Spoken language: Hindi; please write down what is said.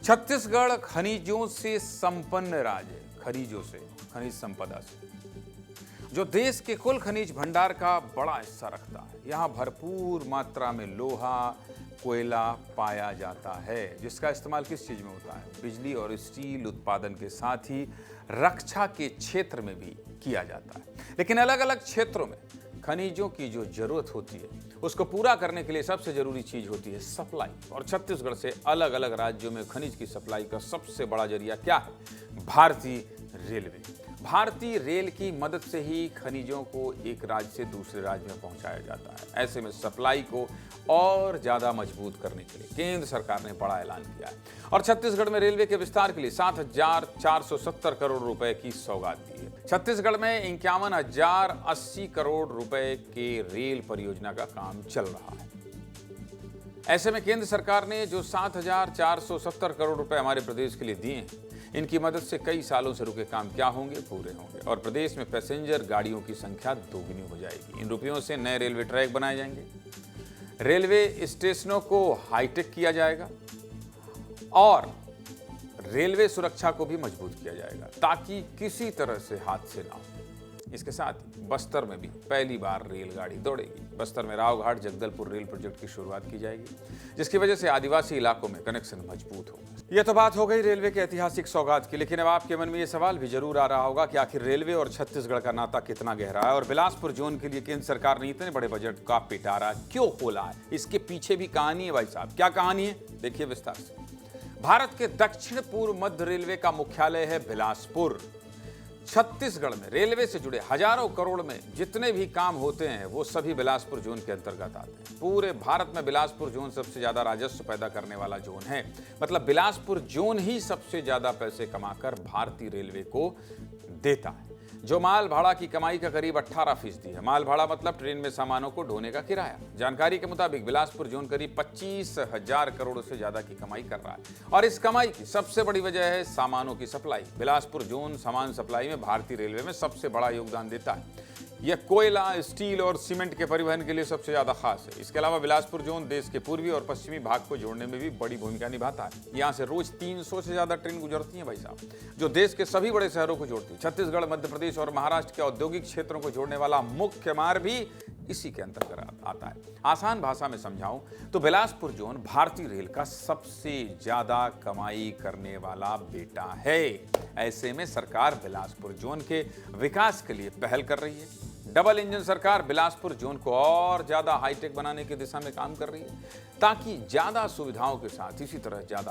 छत्तीसगढ़ खनिजों से संपन्न राज्य है, खनिजों से, खनिज संपदा से, जो देश के कुल खनिज भंडार का बड़ा हिस्सा रखता है। यहाँ भरपूर मात्रा में लोहा, कोयला पाया जाता है, जिसका इस्तेमाल किस चीज में होता है? बिजली और स्टील उत्पादन के साथ ही रक्षा के क्षेत्र में भी किया जाता है। लेकिन अलग अलग क्षेत्रों में खनिजों की जो जरूरत होती है, उसको पूरा करने के लिए सबसे जरूरी चीज होती है सप्लाई। और छत्तीसगढ़ से अलग अलग राज्यों में खनिज की सप्लाई का सबसे बड़ा जरिया क्या है? भारतीय रेलवे। भारतीय रेल की मदद से ही खनिजों को एक राज्य से दूसरे राज्य में पहुंचाया जाता है। ऐसे में सप्लाई को और ज्यादा मजबूत करने के लिए केंद्र सरकार ने बड़ा ऐलान किया है और छत्तीसगढ़ में रेलवे के विस्तार के लिए 7,470 करोड़ रुपए की सौगात दी है। छत्तीसगढ़ में 51,080 करोड़ रुपए के रेल परियोजना का काम चल रहा है। ऐसे में केंद्र सरकार ने जो 7,470 करोड़ रुपए हमारे प्रदेश के लिए दिए हैं, इनकी मदद से कई सालों से रुके काम क्या होंगे? पूरे होंगे और प्रदेश में पैसेंजर गाड़ियों की संख्या दोगुनी हो जाएगी। इन रुपयों से नए रेलवे ट्रैक बनाए जाएंगे, रेलवे स्टेशनों को हाईटेक किया जाएगा और रेलवे सुरक्षा को भी मजबूत किया जाएगा ताकि किसी तरह से हादसे ना हो। इसके साथ ही बस्तर में भी पहली बार रेलगाड़ी दौड़ेगी। बस्तर में रावघाट जगदलपुर रेल प्रोजेक्ट की शुरुआत की जाएगी, जिसकी वजह से आदिवासी इलाकों में कनेक्शन मजबूत होगा। यह तो बात हो गई रेलवे के ऐतिहासिक सौगात की, लेकिन अब आपके मन में यह सवाल भी जरूर आ रहा होगा कि आखिर रेलवे और छत्तीसगढ़ का नाता कितना गहरा है और बिलासपुर जोन के लिए केंद्र सरकार ने इतने बड़े बजट का पिटारा क्यों खोला है? इसके पीछे भी कहानी है भाई साहब। क्या कहानी है? देखिए विस्तार से। भारत के दक्षिण पूर्व मध्य रेलवे का मुख्यालय है बिलासपुर। छत्तीसगढ़ में रेलवे से जुड़े हजारों करोड़ में जितने भी काम होते हैं, वो सभी बिलासपुर जोन के अंतर्गत आते हैं। पूरे भारत में बिलासपुर जोन सबसे ज्यादा राजस्व पैदा करने वाला जोन है। मतलब बिलासपुर जोन ही सबसे ज्यादा पैसे कमाकर भारतीय रेलवे को देता है, जो माल भाड़ा की कमाई का करीब 18% है। माल भाड़ा मतलब ट्रेन में सामानों को ढोने का किराया। जानकारी के मुताबिक बिलासपुर जोन करीब 25,000 करोड़ से ज्यादा की कमाई कर रहा है और इस कमाई की सबसे बड़ी वजह है सामानों की सप्लाई। बिलासपुर जोन सामान सप्लाई में भारतीय रेलवे में सबसे बड़ा योगदान देता है। यह कोयला, स्टील और सीमेंट के परिवहन के लिए सबसे ज्यादा खास है। इसके अलावा बिलासपुर जोन देश के पूर्वी और पश्चिमी भाग को जोड़ने में भी बड़ी भूमिका निभाता है। यहाँ से रोज 300 से ज्यादा ट्रेन गुजरती हैं भाई साहब, जो देश के सभी बड़े शहरों को जोड़ती है। छत्तीसगढ़, मध्य प्रदेश और महाराष्ट्र के औद्योगिक क्षेत्रों को जोड़ने वाला मुख्य मार्ग भी इसी के अंतर्गत आता है। आसान भाषा में समझाऊं तो बिलासपुर जोन भारतीय रेल का सबसे ज्यादा कमाई करने वाला बेटा है। ऐसे में सरकार बिलासपुर जोन के विकास के लिए पहल कर रही है। डबल इंजन सरकार बिलासपुर जोन को और ज्यादा हाईटेक बनाने की दिशा में काम कर रही है, ताकि ज्यादा सुविधाओं के साथ इसी तरह ज्यादा